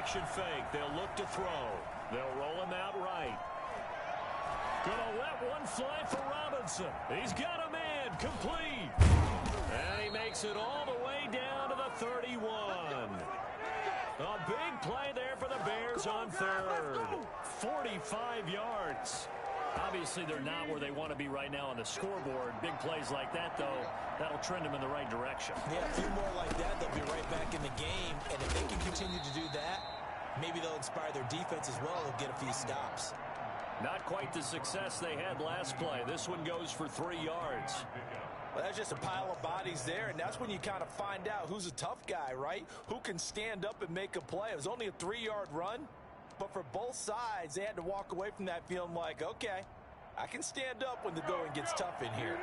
Play-action fake. They'll look to throw. They'll roll him out right. Gonna let one fly for Robinson. He's got a man. Complete. And he makes it all the way down to the 31. A big play there for the Bears on third. 45 yards. Obviously, they're not where they want to be right now on the scoreboard. Big plays like that, though, that'll trend them in the right direction. Yeah, a few more like that, they'll be right back in the game. And if they can continue to do that, maybe they'll inspire their defense as well. They'll get a few stops. Not quite the success they had last play. This one goes for 3 yards. Well, that's just a pile of bodies there, and that's when you kind of find out who's a tough guy, right? Who can stand up and make a play. It was only a 3-yard run, but for both sides, they had to walk away from that feeling like, okay, I can stand up when the going gets tough in here.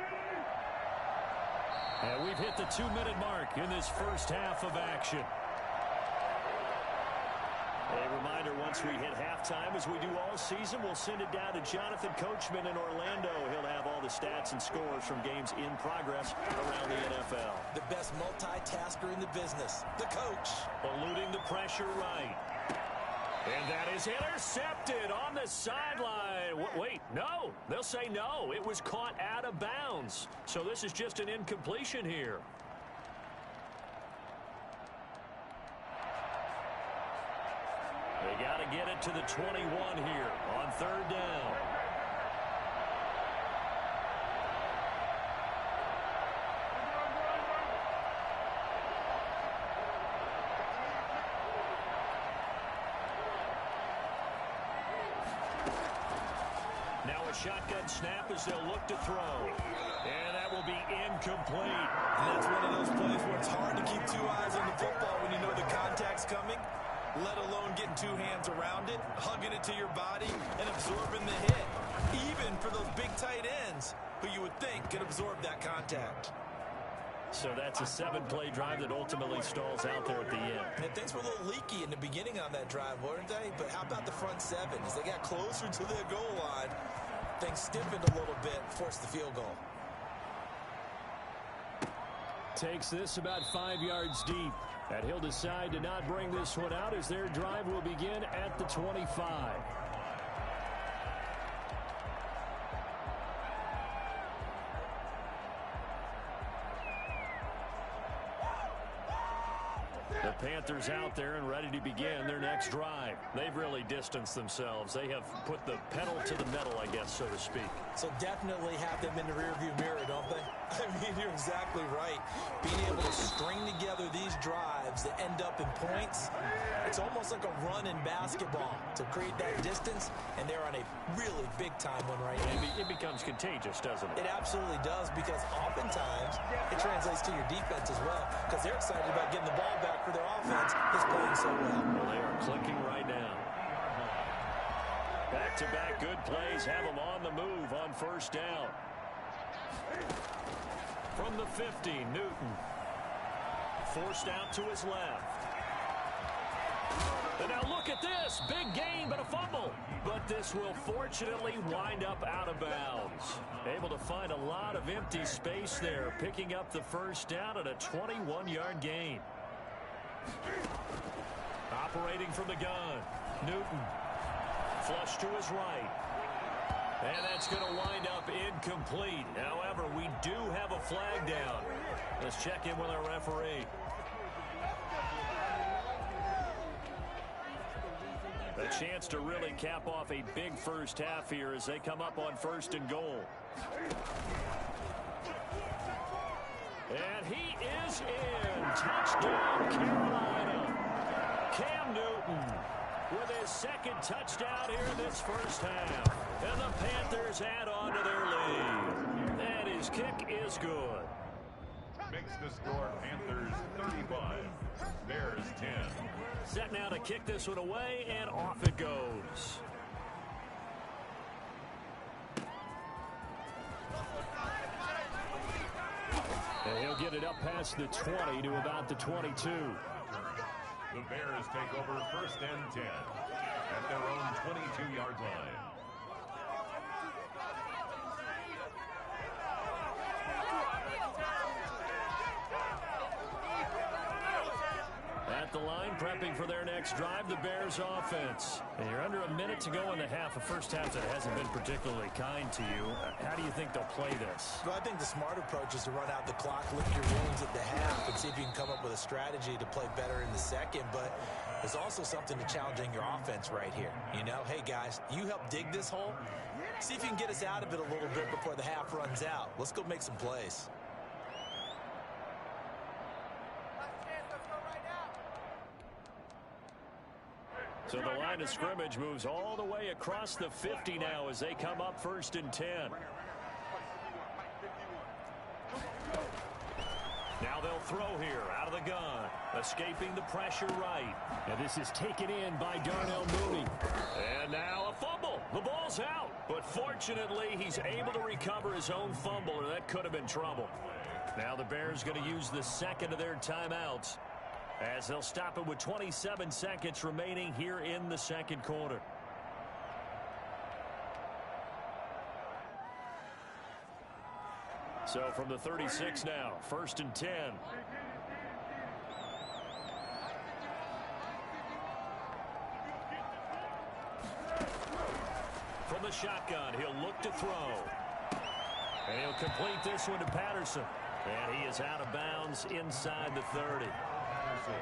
And we've hit the 2-minute mark in this first half of action. A reminder, once we hit halftime, as we do all season, we'll send it down to Jonathan Coachman in Orlando. He'll have all the stats and scores from games in progress around the NFL. The best multitasker in the business, the coach. Eluding the pressure right. And that is intercepted on the sideline. Wait, no. They'll say no. It was caught out of bounds. So this is just an incompletion here. They got to get it to the 21 here on third down. Now a shotgun snap as they'll look to throw. And that will be incomplete. And that's one of those plays where it's hard to keep two eyes on the football when you know the contact's coming, let alone getting two hands around it, hugging it to your body, and absorbing the hit. Even for those big tight ends who you would think could absorb that contact. So that's a 7-play drive that ultimately stalls out there at the end. And things were a little leaky in the beginning on that drive, weren't they? But how about the front seven? As they got closer to their goal line, things stiffened a little bit, forced the field goal. Takes this about 5 yards deep. And he'll decide to not bring this one out as their drive will begin at the 25. The Panthers out there and ready to begin their next drive. They've really distanced themselves. They have put the pedal to the metal, I guess, so to speak. So definitely have them in the rearview mirror, don't they? I mean, you're exactly right. Being able to string together these drives that end up in points, it's almost like a run in basketball to create that distance, and they're on a really big-time one right now. It becomes contagious, doesn't it? It absolutely does, because oftentimes it translates to your defense as well, because they're excited about getting the ball back for their offense that's playing so well. Well, they are clicking right now. Back-to-back good plays have them on the move on first down. From the 50, Newton. Forced out to his left. And now look at this. Big gain, but a fumble. But this will fortunately wind up out of bounds. Able to find a lot of empty space there, picking up the first down at a 21-yard gain. Operating from the gun, Newton. Flush to his right. And that's going to wind up incomplete. However, we do have a flag down. Let's check in with our referee. A chance to really cap off a big first half here as they come up on first and goal. And he is in. Touchdown, Carolina. Cam Newton with his second touchdown here in this first half. And the Panthers add on to their lead. And his kick is good. Makes the score Panthers 35, Bears 10. Set now to kick this one away, and off it goes. And he'll get it up past the 20 to about the 22. The Bears take over first and 10 at their own 22-yard line. At the line prepping for their next drive, the Bears offense. And you're under a minute to go in the half, a first half that hasn't been particularly kind to you. How do you think they'll play this? Well, I think the smart approach is to run out the clock, lick your wounds at the half, and see if you can come up with a strategy to play better in the second. But there's also something to challenging your offense right here. You know, hey, guys, you help dig this hole. See if you can get us out of it a little bit before the half runs out. Let's go make some plays. So the line of scrimmage moves all the way across the 50 now as they come up 1st and 10. Now they'll throw here out of the gun. Escaping the pressure right. And this is taken in by Darnell Mooney. And now a fumble. The ball's out. But fortunately, he's able to recover his own fumble, or that could have been trouble. Now the Bears going to use the second of their timeouts, as they'll stop it with 27 seconds remaining here in the second quarter. So from the 36 now, 1st and 10. From the shotgun, he'll look to throw. And he'll complete this one to Patterson. And he is out of bounds inside the 30.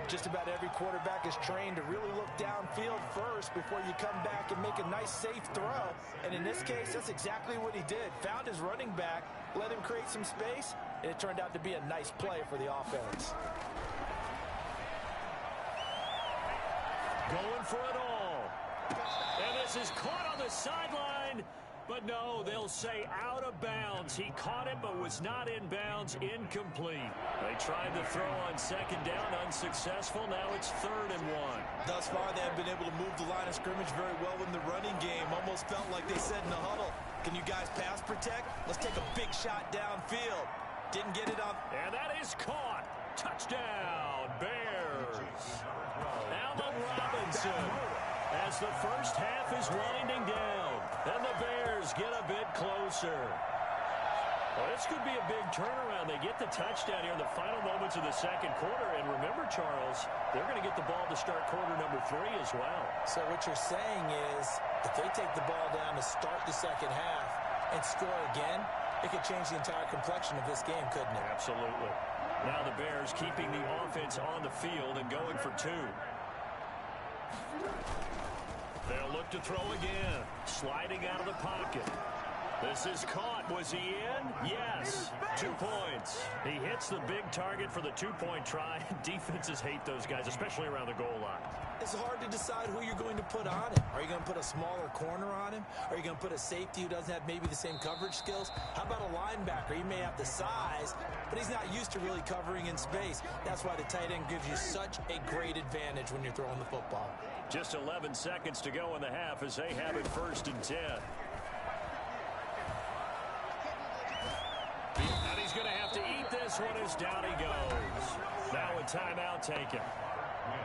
Just about every quarterback is trained to really look downfield first before you come back and make a nice, safe throw. And in this case, that's exactly what he did. Found his running back, let him create some space, and it turned out to be a nice play for the offense. Going for it all. And this is caught on the sideline. But no, they'll say out of bounds. He caught it but was not in bounds. Incomplete. They tried to throw on second down, unsuccessful. Now it's 3rd and 1. Thus far, they have been able to move the line of scrimmage very well in the running game. Almost felt like they said in the huddle, can you guys pass protect? Let's take a big shot downfield. Didn't get it on. And that is caught. Touchdown, Bears. Allen Robinson, as the first half is winding down. And the Bears get a bit closer. Well, this could be a big turnaround. They get the touchdown here in the final moments of the second quarter. And remember, Charles, they're going to get the ball to start quarter number 3 as well. So what you're saying is if they take the ball down to start the second half and score again, it could change the entire complexion of this game, couldn't it? Absolutely. Now the Bears keeping the offense on the field and going for 2. They'll look to throw again. Sliding out of the pocket. This is caught. Was he in? Yes. 2 points. He hits the big target for the 2-point try. Defenses hate those guys, especially around the goal line. It's hard to decide who you're going to put on him. Are you going to put a smaller corner on him? Are you going to put a safety who doesn't have maybe the same coverage skills? How about a linebacker? He may have the size, but he's not used to really covering in space. That's why the tight end gives you such a great advantage when you're throwing the football. Just 11 seconds to go in the half as they have it 1st and 10. And he's going to have to eat this one as down he goes. Now a timeout taken.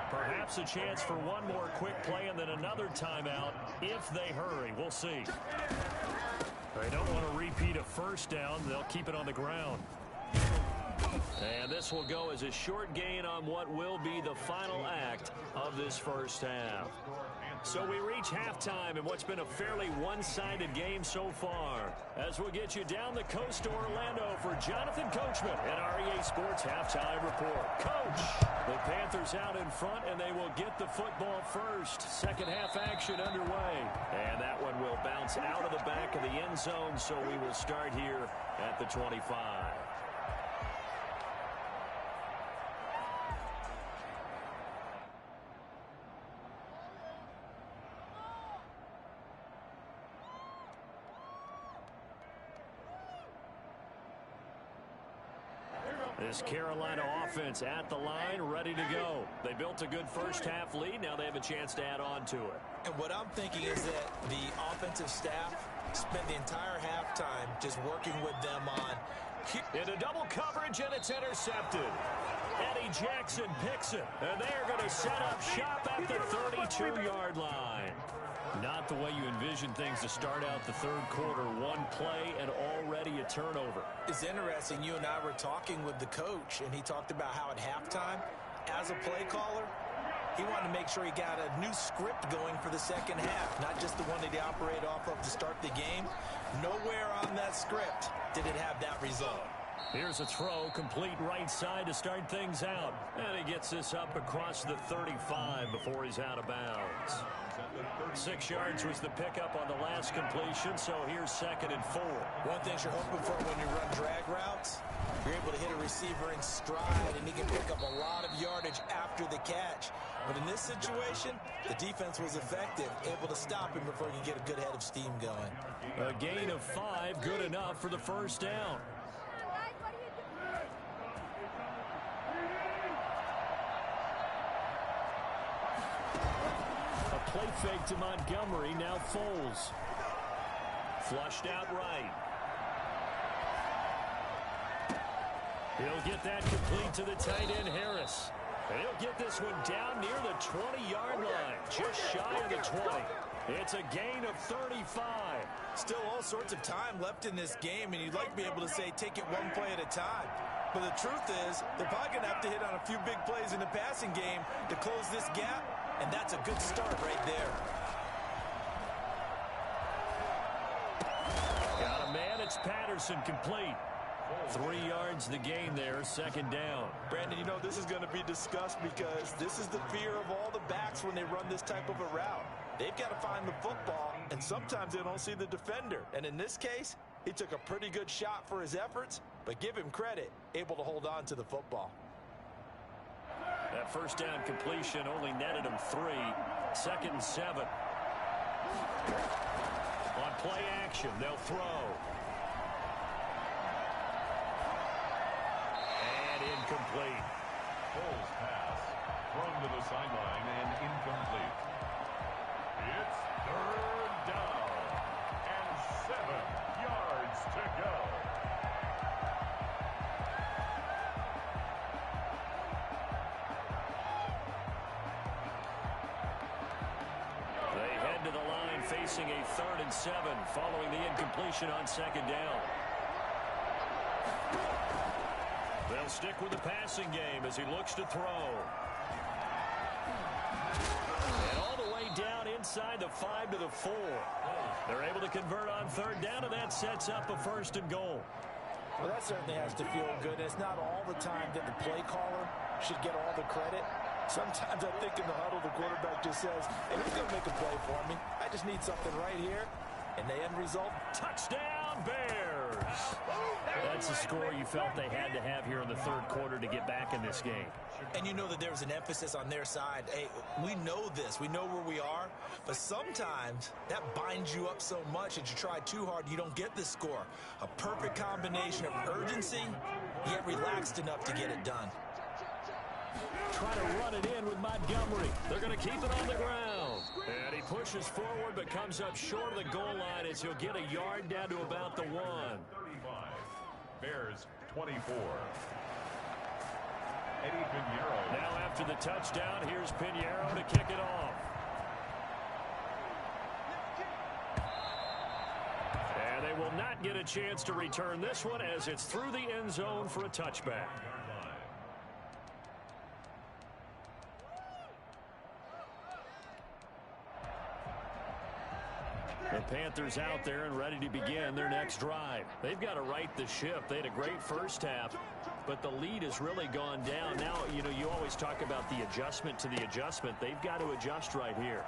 Perhaps a chance for one more quick play and then another timeout if they hurry. We'll see. They don't want to repeat a first down. They'll keep it on the ground. And this will go as a short gain on what will be the final act of this first half. So we reach halftime in what's been a fairly one-sided game so far. As we'll get you down the coast to Orlando for Jonathan Coachman at our EA Sports Halftime Report. Coach, the Panthers out in front, and they will get the football first. Second half action underway. And that one will bounce out of the back of the end zone, so we will start here at the 25. This Carolina offense at the line, ready to go. They built a good first half lead. Now they have a chance to add on to it. And what I'm thinking is that the offensive staff spent the entire halftime just working with them on. Into double coverage, and it's intercepted. Eddie Jackson picks it, and they're going to set up shop at the 32-yard line. Not the way you envision things to start out the third quarter. One play and already a turnover. It's interesting. You and I were talking with the coach, and he talked about how at halftime, as a play caller, He wanted to make sure he got a new script going for the second half, not just the one that he operated off of to start the game. Nowhere on that script did it have that result. Here's a throw, complete right side to start things out. And he gets this up across the 35 before he's out of bounds. 6 yards was the pickup on the last completion, so here's 2nd and 4. One thing you're hoping for when you run drag routes, you're able to hit a receiver in stride, and he can pick up a lot of yardage after the catch. But in this situation, the defense was effective, able to stop him before he could get a good head of steam going. A gain of 5, good enough for the first down. Play fake to Montgomery, now Foles. Flushed out right. He'll get that complete to the tight end, Harris. And he'll get this one down near the 20-yard line, just shy of the 20. It's a gain of 35. Still all sorts of time left in this game, and you'd like to be able to say take it one play at a time. But the truth is, they're probably going to have to hit on a few big plays in the passing game to close this gap, and that's a good start right there. Got a man, it's Patterson, complete. 3 yards the gain there, 2nd down. Brandon, you know, this is going to be discussed because this is the fear of all the backs when they run this type of a route. They've got to find the football, and sometimes they don't see the defender. And in this case, he took a pretty good shot for his efforts, but give him credit, able to hold on to the football. That first down completion only netted him 3. 2nd and 7. On play action, they'll throw. And incomplete. Foles pass. Thrown to the sideline and incomplete. It's 3rd down and 7 yards to go. They head to the line facing a 3rd and 7 following the incompletion on 2nd down. They'll stick with the passing game as he looks to throw. And all the way down inside the 5 to the 4. They're able to convert on 3rd down, and that sets up a 1st and goal. Well, that certainly has to feel good. It's not all the time that the play caller should get all the credit. Sometimes I think in the huddle, the quarterback just says, hey, who's going to make a play for me? I just need something right here. And the end result, touchdown Bears. That's the score you felt they had to have here in the 3rd quarter to get back in this game. And you know that there was an emphasis on their side. Hey, we know this. We know where we are. But sometimes that binds you up so much that you try too hard, you don't get the score. A perfect combination of urgency, yet relaxed enough to get it done. Try to run it in with Montgomery. They're going to keep it on the ground. And he pushes forward but comes up short of the goal line as he'll get a yard down to about the 1. 35. Bears 24. Eddie Pinheiro. Now after the touchdown, here's Pinheiro to kick it off. And they will not get a chance to return this one as it's through the end zone for a touchback. The Panthers out there and ready to begin their next drive. They've got to right the ship. They had a great first half, but the lead has really gone down. Now, you know, you always talk about the adjustment to the adjustment. They've got to adjust right here.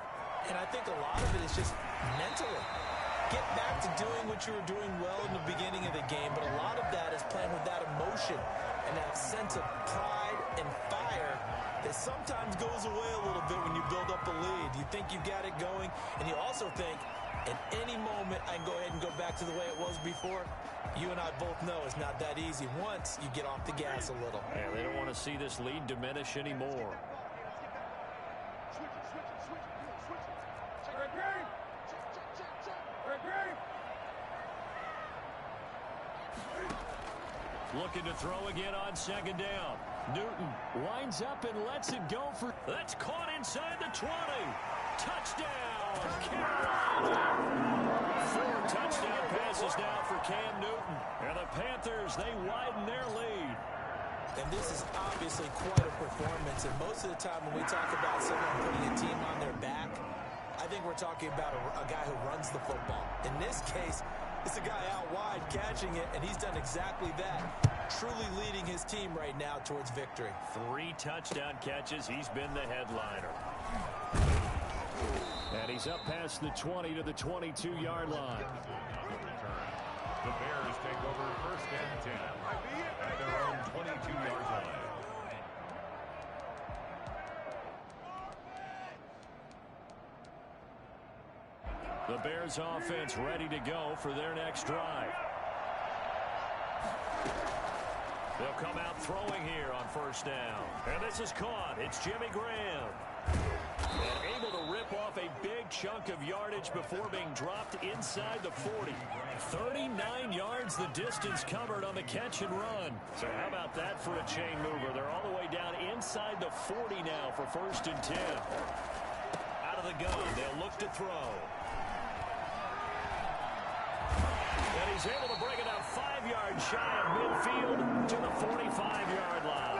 And I think a lot of it is just mentally. Get back to doing what you were doing well in the beginning of the game, but a lot of that is playing with that emotion and that sense of pride and fire that sometimes goes away a little bit when you build up a lead. You think you've got it going, and you also think, at any moment, I can go ahead and go back to the way it was before. You and I both know it's not that easy once you get off the gas a little. Yeah, they don't want to see this lead diminish anymore. Looking to throw again on 2nd down. Newton winds up and lets it go for... That's caught inside the 20. Touchdown, Carolina. 4 touchdown passes now for Cam Newton. And the Panthers, they widen their lead. And this is obviously quite a performance. And most of the time when we talk about someone putting a team on their back, I think we're talking about a guy who runs the football. In this case, it's a guy out wide catching it, and he's done exactly that, truly leading his team right now towards victory. 3 touchdown catches. He's been the headliner. And he's up past the 20 to the 22-yard line. The Bears take over first and 10 at their own 22-yard line. The Bears offense ready to go for their next drive. They'll come out throwing here on first down. And this is caught. It's Jimmy Graham. And able to rip off a big chunk of yardage before being dropped inside the 40. 39 yards the distance covered on the catch and run. So how about that for a chain mover? They're all the way down inside the 40 now for first and 10. Out of the gun, they'll look to throw. And he's able to bring it out 5 yards shy of midfield to the 45-yard line.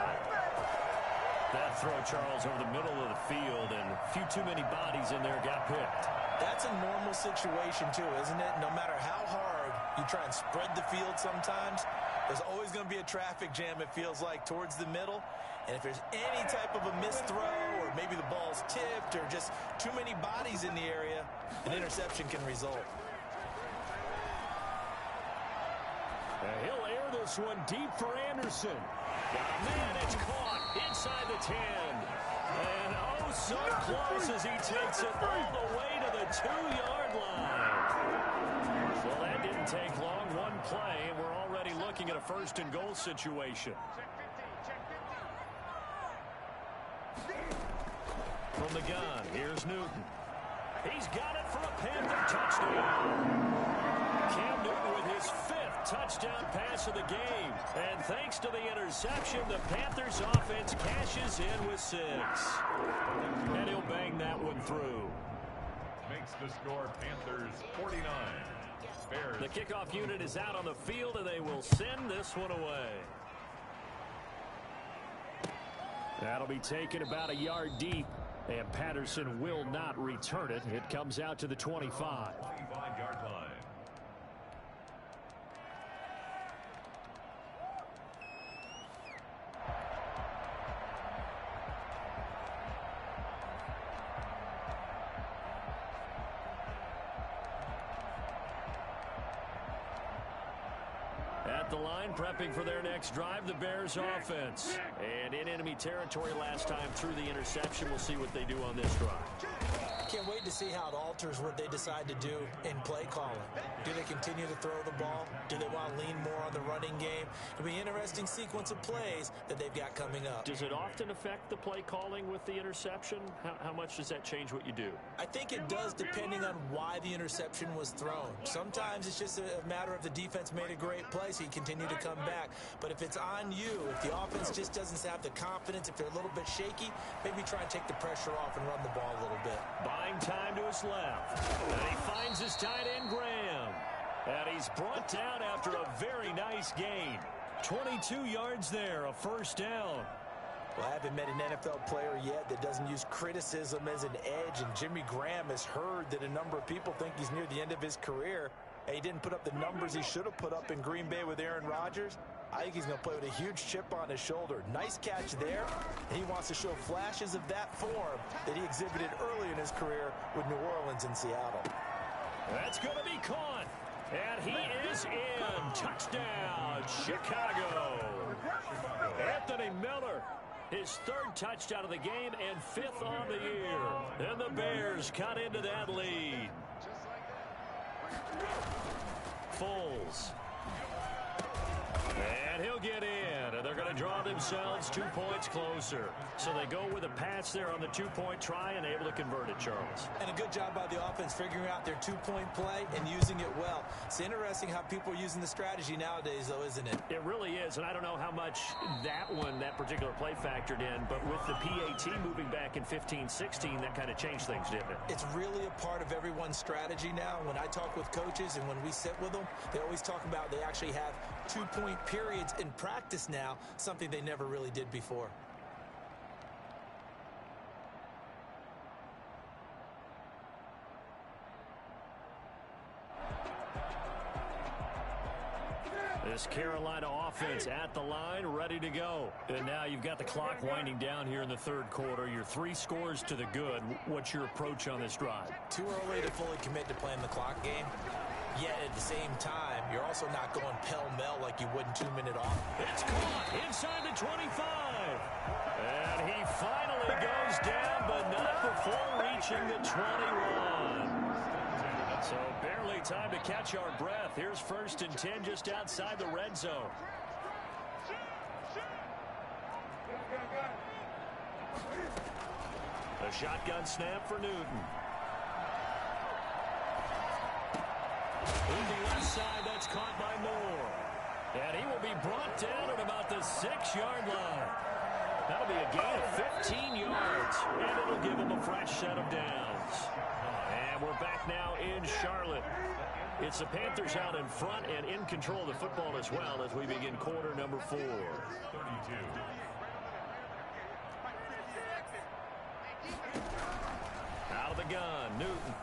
That throw, Charles, over the middle of the field, and a few too many bodies in there got picked. That's a normal situation, too, isn't it? No matter how hard you try and spread the field sometimes, there's always going to be a traffic jam, it feels like, towards the middle. And if there's any type of a missed throw, or maybe the ball's tipped, or just too many bodies in the area, an interception can result. He'll air this one deep for Anderson. Got a man, it's caught inside the 10. And oh, so close as he takes it all the way to the 2-yard line. Well, that didn't take long. One play, and we're already looking at a first and goal situation. From the gun, here's Newton. He's got it for a Panther touchdown. Cam Newton with his 5th touchdown pass of the game. And thanks to the interception, the Panthers offense cashes in with 6. And he'll bang that one through. Makes the score Panthers 49. Bears. The kickoff unit is out on the field, and they will send this one away. That'll be taken about a yard deep, and Patterson will not return it. It comes out to the 25. 25-yard line. At the line, prepping for their next drive, the Bears offense. And in enemy territory last time through the interception. We'll see what they do on this drive. Can't wait to see how it alters what they decide to do in play calling. Do they continue to throw the ball? Do they want to lean more on the running game? It'll be an interesting sequence of plays that they've got coming up. Does it often affect the play calling with the interception? How much does that change what you do? I think it does, depending on why the interception was thrown. Sometimes it's just a matter of the defense made a great play, so you continue to come back. But if it's on you, if the offense just doesn't have the confidence, if they're a little bit shaky, maybe try and take the pressure off and run the ball a little bit. Buying time to his left. And he finds his tight end, Graham. And he's brought down after a very nice gain. 22 yards there, a first down. Well, I haven't met an NFL player yet that doesn't use criticism as an edge, and Jimmy Graham has heard that a number of people think he's near the end of his career. And he didn't put up the numbers he should have put up in Green Bay with Aaron Rodgers. I think he's going to play with a huge chip on his shoulder. Nice catch there, and he wants to show flashes of that form that he exhibited early in his career with New Orleans and Seattle. That's going to be caught, and he is in. Touchdown, Chicago. Anthony Miller, his 3rd touchdown of the game and 5th on the year. And the Bears cut into that lead. Foles. And he'll get in, and they're going to draw themselves 2 points closer. So they go with a pass there on the 2-point try and able to convert it, Charles. And a good job by the offense figuring out their 2-point play and using it well. It's interesting how people are using the strategy nowadays, though, isn't it? It really is, and I don't know how much that particular play factored in, but with the PAT moving back in 15-16, that kind of changed things, didn't it? It's really a part of everyone's strategy now. When I talk with coaches and when we sit with them, they always talk about they actually have 2-point periods in practice now something they never really did before. This Carolina offense at the line, ready to go. And now you've got the clock winding down here in the third quarter. You're 3 scores to the good. What's your approach on this drive? Too early to fully commit to playing the clock game. Yet at the same time, you're also not going pell-mell like you would in 2-minute off. It's caught inside the 25. And he finally goes down, but not before reaching the 21. So barely time to catch our breath. Here's 1st and 10 just outside the red zone. A shotgun snap for Newton. On the left side, that's caught by Moore. And he will be brought down at about the 6-yard line. That'll be a gain of 15 yards, and it'll give him a fresh set of downs. And we're back now in Charlotte. It's the Panthers out in front and in control of the football as well as we begin quarter number 4. 32. Out of the gun, Newton.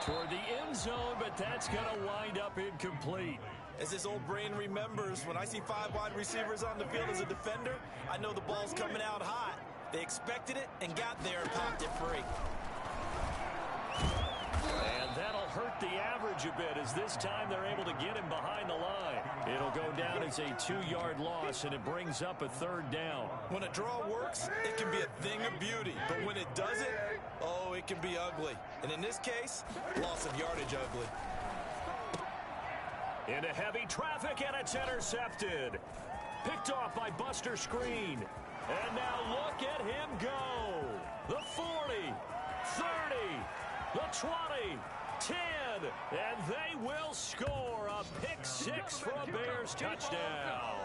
Toward the end zone, but that's going to wind up incomplete. As his old brain remembers, when I see 5 wide receivers on the field as a defender, I know the ball's coming out hot. They expected it and got there and popped it free. And that'll hurt the average a bit as this time they're able to get him behind the line. It'll go down as a 2-yard loss, and it brings up a 3rd down. When a draw works, it can be a thing of beauty. But when it doesn't, oh, it can be ugly. And in this case, loss of yardage ugly. Into heavy traffic, and it's intercepted. Picked off by Buster Screen. And now look at him go. The 40, 30, the 20, 10, and they will score a pick-6 for a Bears touchdown.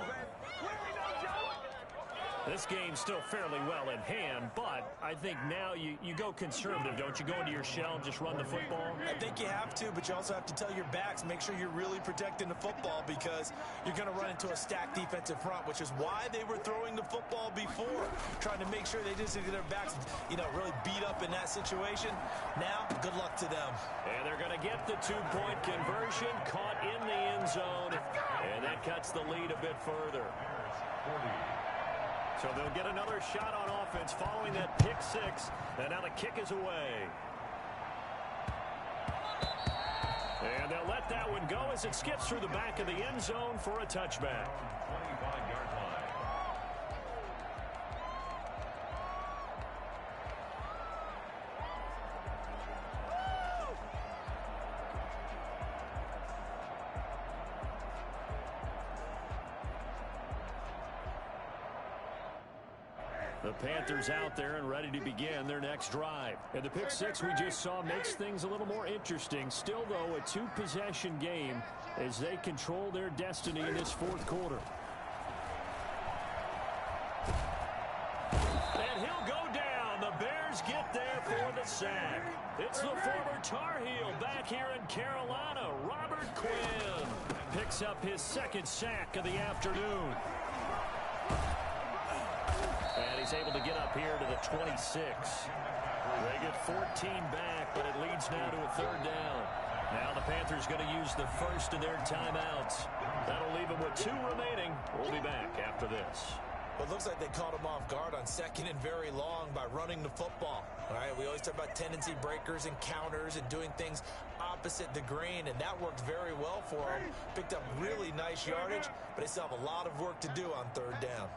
This game's still fairly well in hand, but I think now you go conservative, don't you? Go into your shell and just run the football? I think you have to, but you also have to tell your backs, make sure you're really protecting the football because you're going to run into a stacked defensive front, which is why they were throwing the football before, trying to make sure they just get their backs, really beat up in that situation. Now, good luck to them. And they're going to get the 2-point conversion, caught in the end zone, and that cuts the lead a bit further. 40. So they'll get another shot on offense following that pick-6, and now the kick is away. And they'll let that one go as it skips through the back of the end zone for a touchback. 25-yard line. The Panthers out there and ready to begin their next drive. And the pick-6 we just saw makes things a little more interesting. Still, though, a 2-possession game as they control their destiny in this 4th quarter. And he'll go down. The Bears get there for the sack. It's the former Tar Heel back here in Carolina, Robert Quinn. Picks up his 2nd sack of the afternoon. And he's able to get up here to the 26. They get 14 back, but it leads now to a 3rd down. Now the Panthers going to use the first of their timeouts. That'll leave them with 2 remaining. We'll be back after this. Well, it looks like they caught him off guard on 2nd and very long by running the football. All right, we always talk about tendency breakers and counters and doing things opposite the grain, and that worked very well for them. Picked up really nice yardage, but they still have a lot of work to do on 3rd down.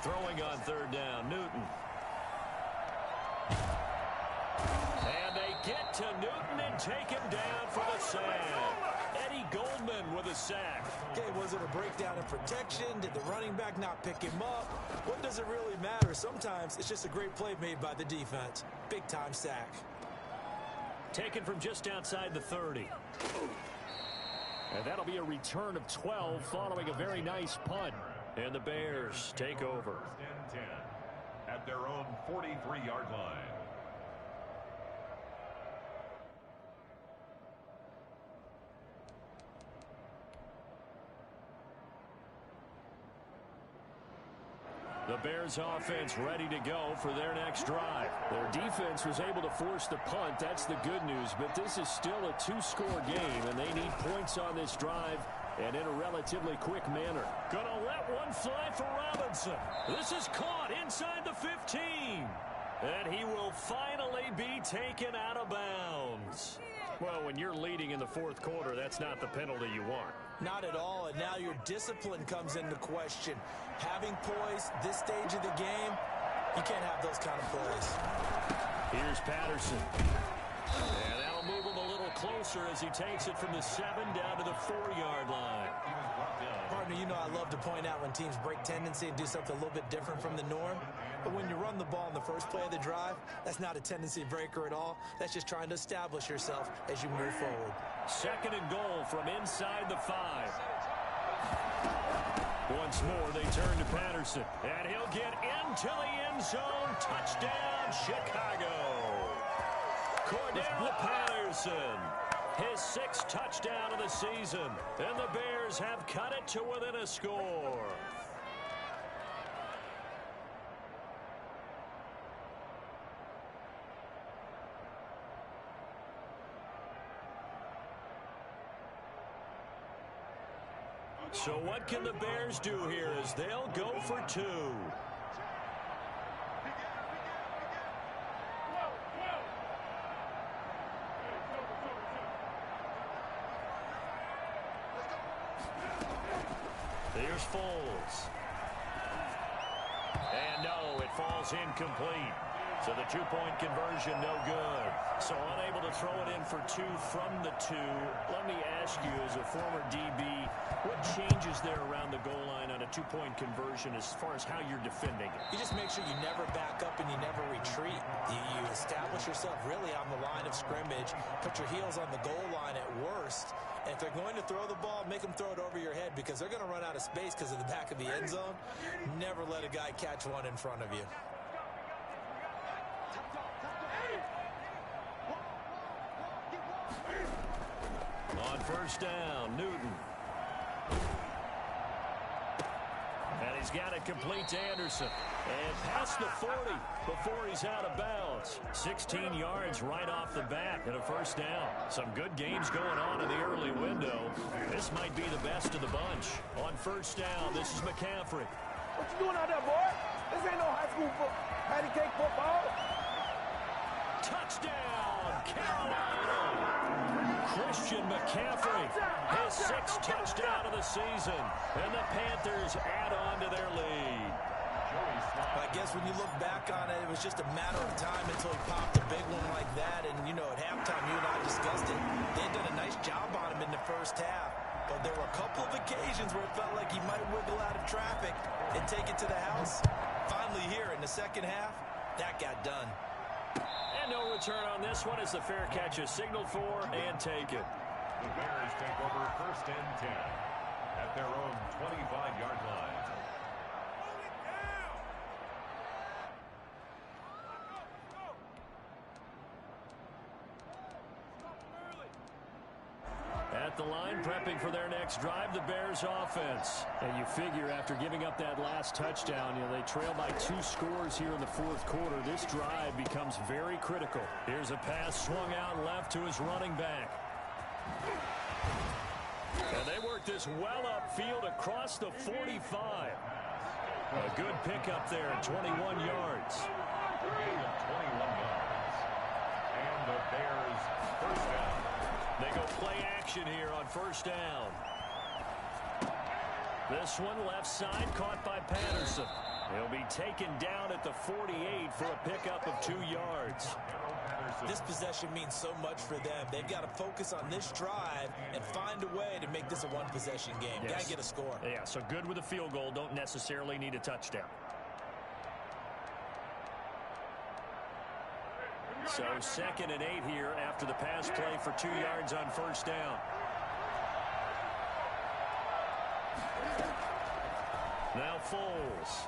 Throwing on 3rd down, Newton. And they get to Newton and take him down for the sack. Eddie Goldman with a sack. Okay, was it a breakdown in protection? Did the running back not pick him up? What does it really matter? Sometimes it's just a great play made by the defense. Big-time sack. Taken from just outside the 30. And that'll be a return of 12 following a very nice punt. And the Bears take over. First and 10 at their own 43-yard line. The Bears offense ready to go for their next drive. Their defense was able to force the punt. That's the good news. But this is still a two-score game, and they need points on this drive and in a relatively quick manner. Gonna let one fly for Robinson. This is caught inside the 15. And he will finally be taken out of bounds. Well, when you're leading in the fourth quarter, that's not the penalty you want. Not at all, and now your discipline comes into question. Having poise this stage of the game, you can't have those kind of plays. Here's Patterson. And that'll move him a little closer as he takes it from the 7 down to the 4-yard line. Partner, you know I love to point out when teams break tendency and do something a little bit different from the norm. But when you run the ball in the first play of the drive, that's not a tendency breaker at all. That's just trying to establish yourself as you move forward. 2nd and goal from inside the 5. Once more, they turn to Patterson. And he'll get into the end zone. Touchdown, Chicago. Cordero Patterson. His 6th touchdown of the season. And the Bears have cut it to within a score. So what can the Bears do here as they'll go for 2? Here's Foles. And no, it falls incomplete. So the 2-point conversion, no good. So unable to throw it in for 2 from the 2. Let me ask you, as a former DB, what changes there around the goal line on a 2-point conversion as far as how you're defending it? You just make sure you never back up and you never retreat. You establish yourself really on the line of scrimmage, put your heels on the goal line at worst. And if they're going to throw the ball, make them throw it over your head because they're going to run out of space because of the back of the end zone. Never let a guy catch one in front of you. On 1st down, Newton. And he's got it complete to Anderson. And past the 40 before he's out of bounds. 16 yards right off the bat and a 1st down. Some good games going on in the early window. This might be the best of the bunch. On 1st down, this is McCaffrey. What you doing out there, boy? This ain't no high school patty cake football. Touchdown, Carolina! Christian McCaffrey, his 6th touchdown of the season, and the Panthers add on to their lead. I guess when you look back on it, it was just a matter of time until he popped a big one like that. And, you know, at halftime, you and I discussed it. They had done a nice job on him in the first half. But there were a couple of occasions where it felt like he might wiggle out of traffic and take it to the house. Finally here in the second half, that got done. And no return on this one as the fair catch is signaled for and taken. The Bears take over 1st and 10 at their own 25-yard line. At the line, prepping for their next drive, the Bears offense. And you figure after giving up that last touchdown, they trail by 2 scores here in the 4th quarter. This drive becomes very critical. Here's a pass swung out left to his running back. And they work this well upfield across the 45. A good pickup there at 21 yards. Gain of 21 yards. And the Bears 1st down. They go play action here on 1st down. This one left side caught by Patterson. He'll be taken down at the 48 for a pickup of 2 yards. This possession means so much for them. They've got to focus on this drive and find a way to make this a one-possession game. Yes. Got to get a score. Yeah, so good with a field goal. Don't necessarily need a touchdown. So 2nd and 8 here after the pass play for 2 yards on 1st down. Now Foles.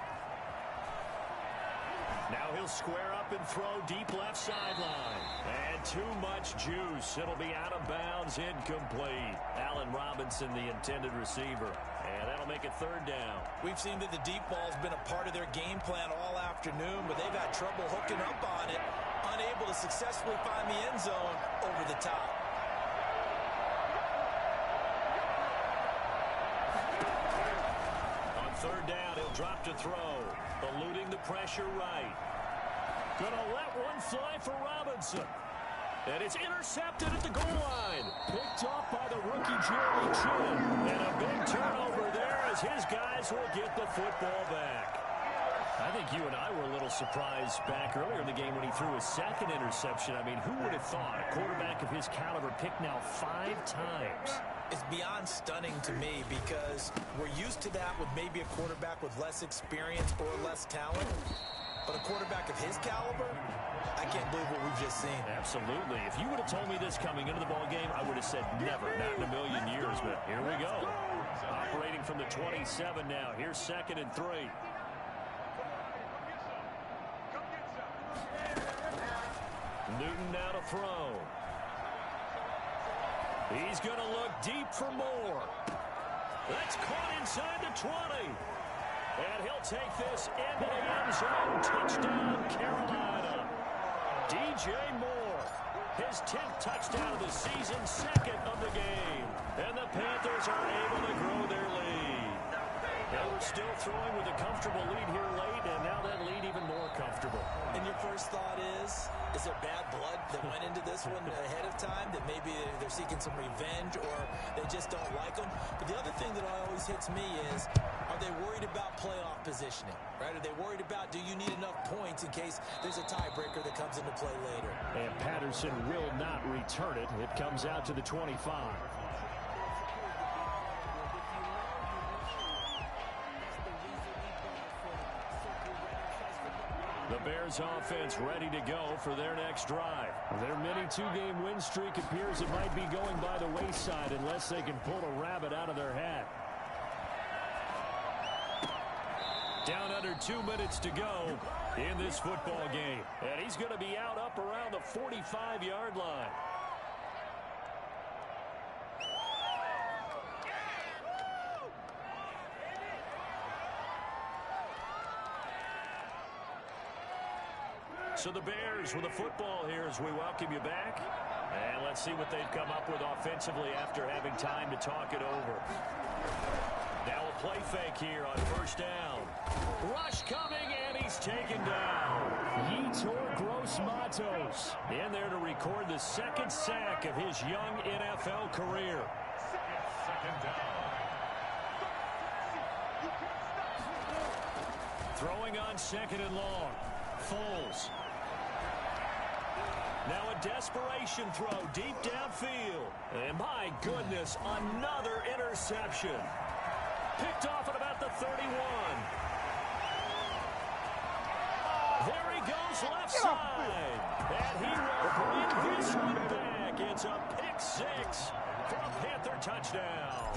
Now he'll square up and throw deep left sideline. And too much juice. It'll be out of bounds, incomplete. Allen Robinson, the intended receiver. And that'll make it third down. We've seen that the deep ball's been a part of their game plan all afternoon, but they've had trouble hooking up on it, unable to successfully find the end zone over the top. On third down, he'll drop to throw. Eluding the pressure right. Gonna let one fly for Robinson. And it's intercepted at the goal line. Picked off by the rookie Jeremy Chin. And a big turnover there as his guys will get the football back. I think you and I were a little surprised back earlier in the game when he threw his second interception. I mean, who would have thought a quarterback of his caliber picked now 5 times? It's beyond stunning to me because we're used to that with maybe a quarterback with less experience or less talent. But a quarterback of his caliber, I can't believe what we've just seen. Absolutely. If you would have told me this coming into the ball game, I would have said never, not in a million years. But here we go. Operating from the 27 now. Here's 2nd and 3. Newton now to throw. He's going to look deep for more. That's caught inside the 20. And he'll take this into the end zone. Touchdown, Carolina. DJ Moore, his 10th touchdown of the season, 2nd of the game. And the Panthers are able to grow their lead. They were still throwing with a comfortable lead here late, and now that lead even more comfortable. And your first thought is there bad blood that went into this one ahead of time, that maybe they're seeking some revenge or they just don't like them? But the other thing that always hits me is, are they worried about playoff positioning, right? Are they worried about, do you need enough points in case there's a tiebreaker that comes into play later? And Patterson will not return it. It comes out to the 25. The Bears offense ready to go for their next drive. Their mini 2-game win streak appears it might be going by the wayside unless they can pull a rabbit out of their hat. Down under 2 minutes to go in this football game. And he's going to be out up around the 45-yard line. So the Bears with a football here as we welcome you back. And let's see what they've come up with offensively after having time to talk it over. Now a play fake here on first down. Rush coming, and he's taken down. Yetur Gross-Matos in there to record the 2nd sack of his young NFL career. 2nd down. Throwing on 2nd and long. Foles. Now a desperation throw deep downfield. And my goodness, another interception. Picked off at about the 31. There he goes left side. And he will bring this one back. It's a pick 6 for a Panther touchdown.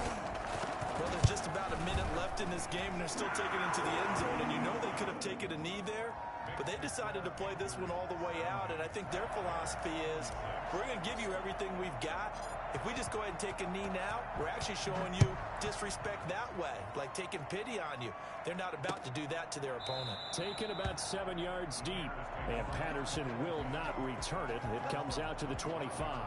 Well, there's just about a minute left in this game, and they're still taking it into the end zone. And you know they could have taken a knee there, but they decided to play this one all the way out. And I think their philosophy is, we're going to give you everything we've got. If we just go ahead and take a knee now, we're actually showing you disrespect that way, like taking pity on you. They're not about to do that to their opponent. Taken about 7 yards deep, and Patterson will not return it. It comes out to the 25.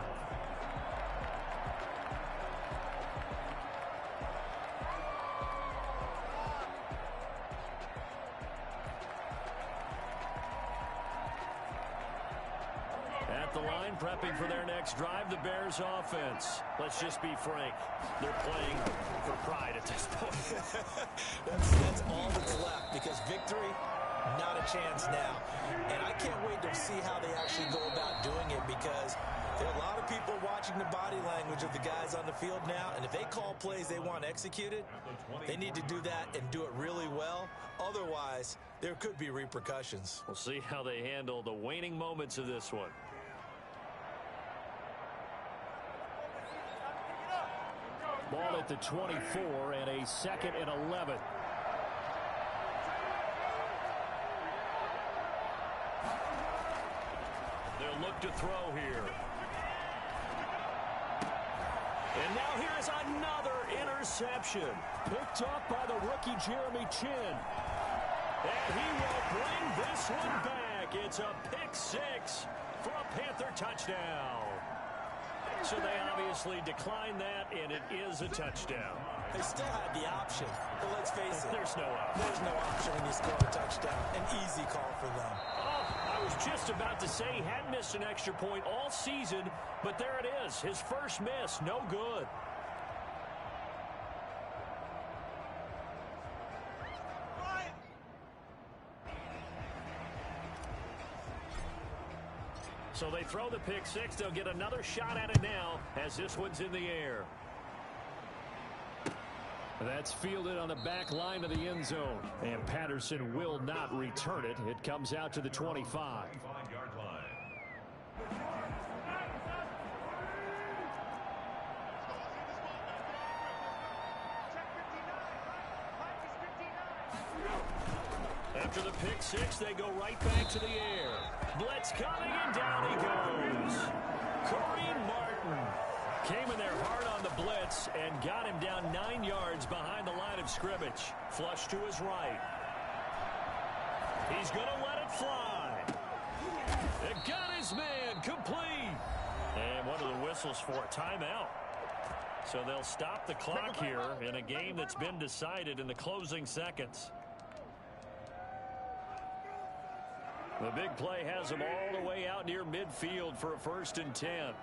Prepping for their next drive, the Bears offense. Let's just be frank. They're playing for pride at this point. that's all that's left, because victory, not a chance now. And I can't wait to see how they actually go about doing it, because there are a lot of people watching the body language of the guys on the field now, and if they call plays they want executed, they need to do that and do it really well. Otherwise, there could be repercussions. We'll see how they handle the waning moments of this one. Ball at the 24 and a 2nd and 11. They'll look to throw here. And now here's another interception. Picked up by the rookie Jeremy Chin. And he will bring this one back. It's a pick six for a Panther touchdown. So they obviously declined that, and it is a touchdown. They still had the option, but let's face it. There's no option. There's no option when you score a touchdown. An easy call for them. Oh, I was just about to say he hadn't missed an extra point all season, but there it is. His first miss, no good. So they throw the pick six. They'll get another shot at it now as this one's in the air. That's fielded on the back line of the end zone. And Patterson will not return it. It comes out to the 25. 25-yard line. After the pick six, they go right back to the air. Blitz coming, and down he goes. Kareem Martin came in there hard on the blitz and got him down 9 yards behind the line of scrimmage. Flush to his right. He's going to let it fly. It got his man complete. And one of the whistles for a timeout. So they'll stop the clock here in a game that's been decided in the closing seconds. The big play has them all the way out near midfield for a 1st and 10.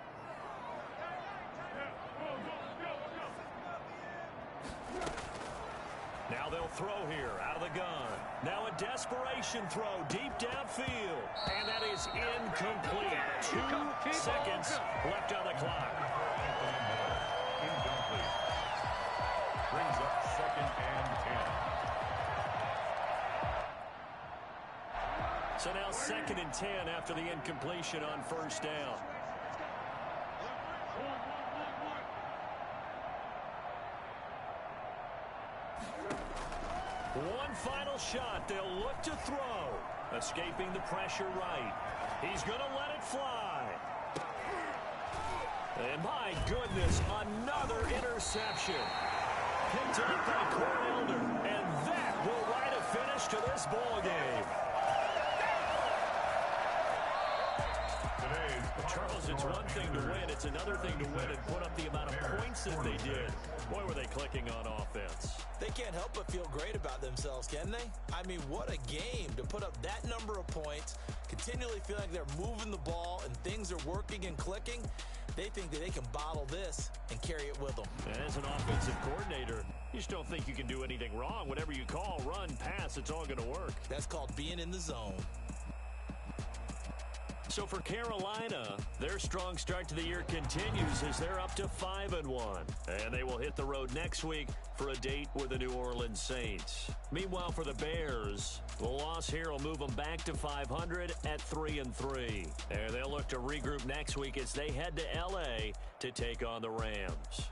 Now they'll throw here out of the gun. Now a desperation throw deep downfield. And that is incomplete. 2 seconds left on the clock. Incomplete. Brings up 2nd and 10. So now 2nd and 10 after the incompletion on 1st down. One final shot. They'll look to throw. Escaping the pressure right. He's going to let it fly. And my goodness, another interception. Picked up by Cornelder. And that will write a finish to this ball game. Charles, it's one thing to win. It's another thing to win and put up the amount of points that they did. Boy, were they clicking on offense. They can't help but feel great about themselves, can they? I mean, what a game to put up that number of points, continually feel like they're moving the ball and things are working and clicking. They think that they can bottle this and carry it with them. And as an offensive coordinator, you just don't think you can do anything wrong. Whatever you call, run, pass, it's all going to work. That's called being in the zone. So for Carolina, their strong start to the year continues as they're up to 5-1. And they will hit the road next week for a date with the New Orleans Saints. Meanwhile, for the Bears, the loss here will move them back to 500 at 3-3. And they'll look to regroup next week as they head to L.A. to take on the Rams.